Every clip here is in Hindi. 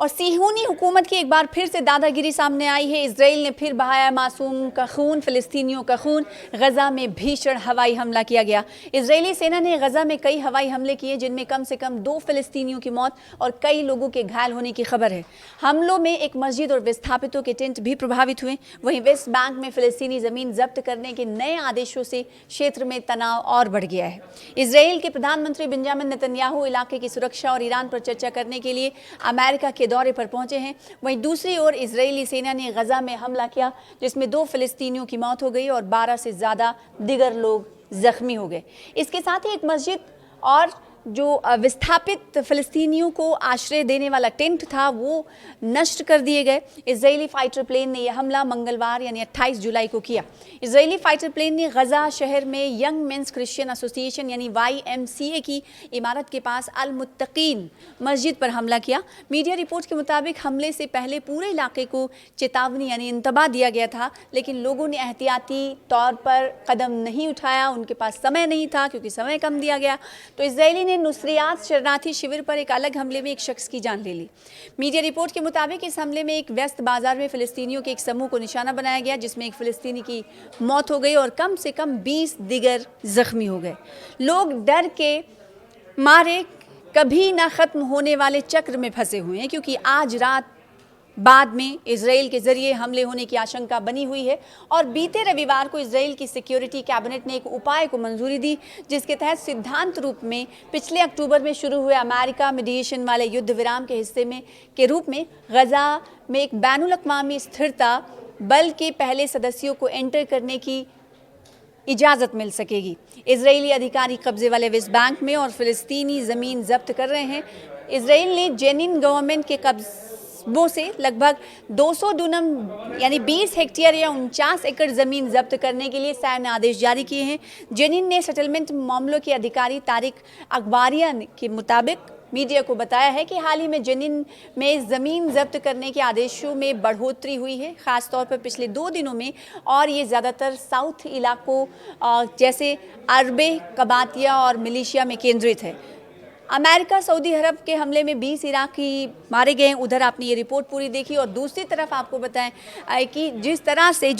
और सिहूनी हुकूमत की एक बार फिर से दादागिरी सामने आई है। इजराइल ने फिर बहाया मासूम का खून, फिलिस्तीनियों का खून। गजा में भीषण हवाई हमला किया गया। इजरायली सेना ने गजा में कई हवाई हमले किए, जिनमें कम से कम 2 फिलिस्तीनियों की मौत और कई लोगों के घायल होने की खबर है। हमलों में एक मस्जिद और विस्थापितों के टेंट भी प्रभावित हुए। वहीं वेस्ट बैंक में फिलिस्तीनी जमीन जब्त करने के नए आदेशों से क्षेत्र में तनाव और बढ़ गया है। इजराइल के प्रधानमंत्री बेंजामिन नेतन्याहू इलाके की सुरक्षा और ईरान पर चर्चा करने के लिए अमेरिका के दौरे पर पहुंचे हैं। वहीं दूसरी ओर इजरायली सेना ने गजा में हमला किया, जिसमें 2 फिलिस्तीनियों की मौत हो गई और 12 से ज़्यादा दिगर लोग जख्मी हो गए। इसके साथ ही एक मस्जिद और जो विस्थापित फिलिस्तीनियों को आश्रय देने वाला टेंट था वो नष्ट कर दिए गए। इजरायली फाइटर प्लेन ने यह हमला मंगलवार यानी 28 जुलाई को किया। इजरायली फाइटर प्लेन ने गजा शहर में यंग मेंस क्रिश्चियन एसोसिएशन यानी YMCA की इमारत के पास अल मुत्तकीन मस्जिद पर हमला किया। मीडिया रिपोर्ट के मुताबिक हमले से पहले पूरे इलाके को चेतावनी यानी इंतबाह दिया गया था, लेकिन लोगों ने एहतियाती तौर पर कदम नहीं उठाया। उनके पास समय नहीं था क्योंकि समय कम दिया गया। तो इजरायली नुसरियात शरणार्थी शिविर पर एक अलग हमले में एक शख्स की जान ले ली। मीडिया रिपोर्ट के मुताबिक इस हमले में एक व्यस्त बाजार में फिलिस्तीनियों के एक समूह को निशाना बनाया गया, जिसमें एक फिलिस्तीनी की मौत हो गई और कम से कम 20 दिगर जख्मी हो गए। लोग डर के मारे कभी ना खत्म होने वाले चक्र में फंसे हुए हैं, क्योंकि आज रात बाद में इजराइल के जरिए हमले होने की आशंका बनी हुई है। और बीते रविवार को इजराइल की सिक्योरिटी कैबिनेट ने एक उपाय को मंजूरी दी, जिसके तहत सिद्धांत रूप में पिछले अक्टूबर में शुरू हुए अमेरिका मीडिएशन वाले युद्ध विराम के हिस्से में के रूप में गजा में एक बैनुल अक़वामी स्थिरता बल के पहले सदस्यों को एंटर करने की इजाज़त मिल सकेगी। इजरायली अधिकारी कब्जे वाले वेस्ट बैंक में और फिलिस्तीनी ज़मीन जब्त कर रहे हैं। इजराइल ने जेनिन गवर्नमेंट के कब्ज़ों से लगभग 200 डूनम यानी 20 हेक्टेयर या 49 एकड़ ज़मीन जब्त करने के लिए सैन्य आदेश जारी किए हैं। जेनिन ने सेटलमेंट मामलों के अधिकारी तारिक अखबारिया के मुताबिक मीडिया को बताया है कि हाल ही में जेनिन में ज़मीन जब्त करने के आदेशों में बढ़ोतरी हुई है, ख़ासतौर पर पिछले 2 दिनों में, और ये ज़्यादातर साउथ इलाकों जैसे अरबे, कबातिया और मिलिशिया में केंद्रित है। अमेरिका सऊदी अरब के हमले में 20 इराकी मारे गए हैं। उधर आपने ये रिपोर्ट पूरी देखी। और दूसरी तरफ आपको बताएं कि जिस तरह से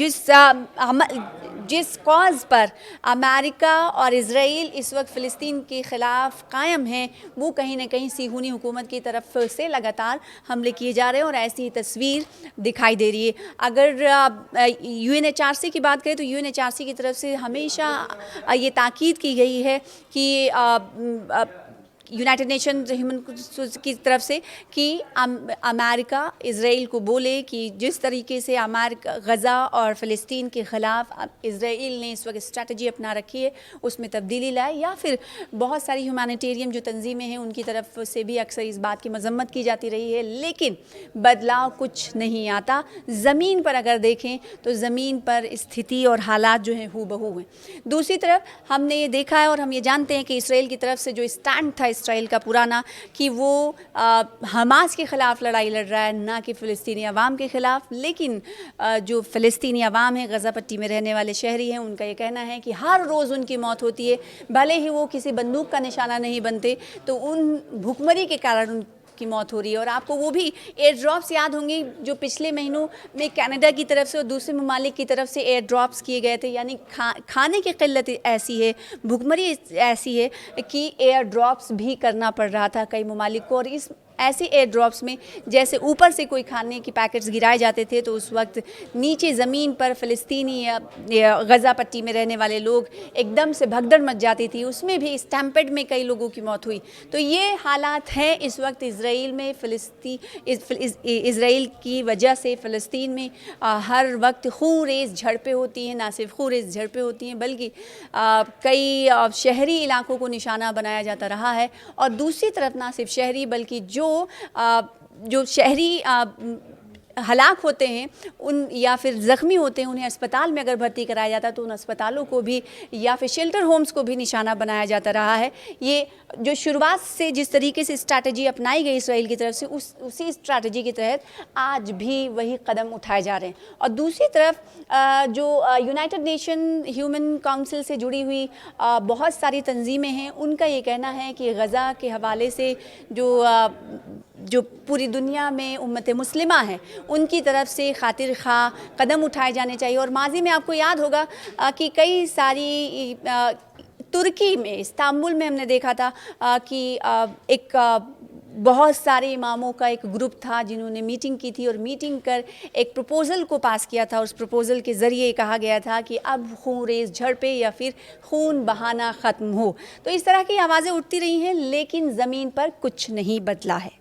जिस कॉज पर अमेरिका और इजराइल इस वक्त फ़िलिस्तीन के ख़िलाफ़ कायम हैं, वो कहीं ना कहीं सिहूनी हुकूमत की तरफ से लगातार हमले किए जा रहे हैं और ऐसी तस्वीर दिखाई दे रही है। अगर UNHRC की बात करें तो UNHRC की तरफ से हमेशा ये ताकीद की गई है कि यूनाइटेड नेशन ह्यूमन की तरफ से कि अमेरिका इजराइल को बोले कि जिस तरीके से अमेरिका गजा और फ़िलिस्तीन के ख़िलाफ़ इजराइल ने इस वक्त स्ट्रैटेजी अपना रखी है, उसमें तब्दीली लाए, या फिर बहुत सारी ह्यूमैनिटेरियन जो तंजीमें हैं उनकी तरफ से भी अक्सर इस बात की मजम्मत की जाती रही है, लेकिन बदलाव कुछ नहीं आता। ज़मीन पर अगर देखें तो ज़मीन पर स्थिति और हालात जो हैं हूबहू हैं। दूसरी तरफ हमने ये देखा है और हम ये जानते हैं कि इसराइल की तरफ से जो स्टैंड था इसराइल का पुराना, कि वो हमास के ख़िलाफ़ लड़ाई लड़ रहा है, ना कि फ़िलिस्तीनी अवाम के ख़िलाफ़। लेकिन जो फ़िलिस्तीनी अवाम है, गज़ा पट्टी में रहने वाले शहरी हैं, उनका ये कहना है कि हर रोज़ उनकी मौत होती है, भले ही वो किसी बंदूक का निशाना नहीं बनते, तो उन भुखमरी के कारण की मौत हो रही है। और आपको वो भी एयर ड्रॉप्स याद होंगे जो पिछले महीनों में कनाडा की तरफ से और दूसरे ममालिक की तरफ से एयर ड्रॉप्स किए गए थे। यानी खाने की किल्लत ऐसी है, भुखमरी ऐसी है कि एयर ड्रॉप्स भी करना पड़ रहा था कई ममालिक को। और इस ऐसे एयर ड्रॉप्स में जैसे ऊपर से कोई खाने के पैकेट्स गिराए जाते थे, तो उस वक्त नीचे ज़मीन पर फ़िलिस्तीनी या गज़ा पट्टी में रहने वाले लोग एकदम से भगदड़ मच जाती थी। उसमें भी स्टैम्पेड में कई लोगों की मौत हुई। तो ये हालात हैं इस वक्त इजराइल में। इजराइल की वजह से फ़िलिस्तीन में हर वक्त खून-रेज़ झड़पें होती हैं। ना सिर्फ खून-रेज़ झड़पें होती हैं, बल्कि कई शहरी इलाकों को निशाना बनाया जाता रहा है। और दूसरी तरफ ना सिर्फ शहरी बल्कि जो शहरी हलाक होते हैं उन या फिर ज़ख्मी होते हैं, उन्हें अस्पताल में अगर भर्ती कराया जाता है तो उन अस्पतालों को भी या फिर शेल्टर होम्स को भी निशाना बनाया जाता रहा है। ये जो शुरुआत से जिस तरीके से स्ट्रैटेजी अपनाई गई इसराइल की तरफ से, उसी स्ट्रैटेजी के तहत आज भी वही कदम उठाए जा रहे हैं। और दूसरी तरफ जो यूनाइटेड नेशन ह्यूमन काउंसिल से जुड़ी हुई बहुत सारी तंजीमें हैं, उनका ये कहना है कि गज़ा के हवाले से जो जो पूरी दुनिया में उम्मत मुस्लिमा है उनकी तरफ से खातिर खा कदम उठाए जाने चाहिए। और माजी में आपको याद होगा कि कई सारी तुर्की में इस्तांबुल में हमने देखा था कि एक बहुत सारे इमामों का एक ग्रुप था जिन्होंने मीटिंग की थी और मीटिंग कर एक प्रपोज़ल को पास किया था। उस प्रपोज़ल के ज़रिए कहा गया था कि अब खून रेज़ झड़पे या फिर खून बहाना ख़त्म हो। तो इस तरह की आवाज़ें उठती रही हैं लेकिन ज़मीन पर कुछ नहीं बदला है।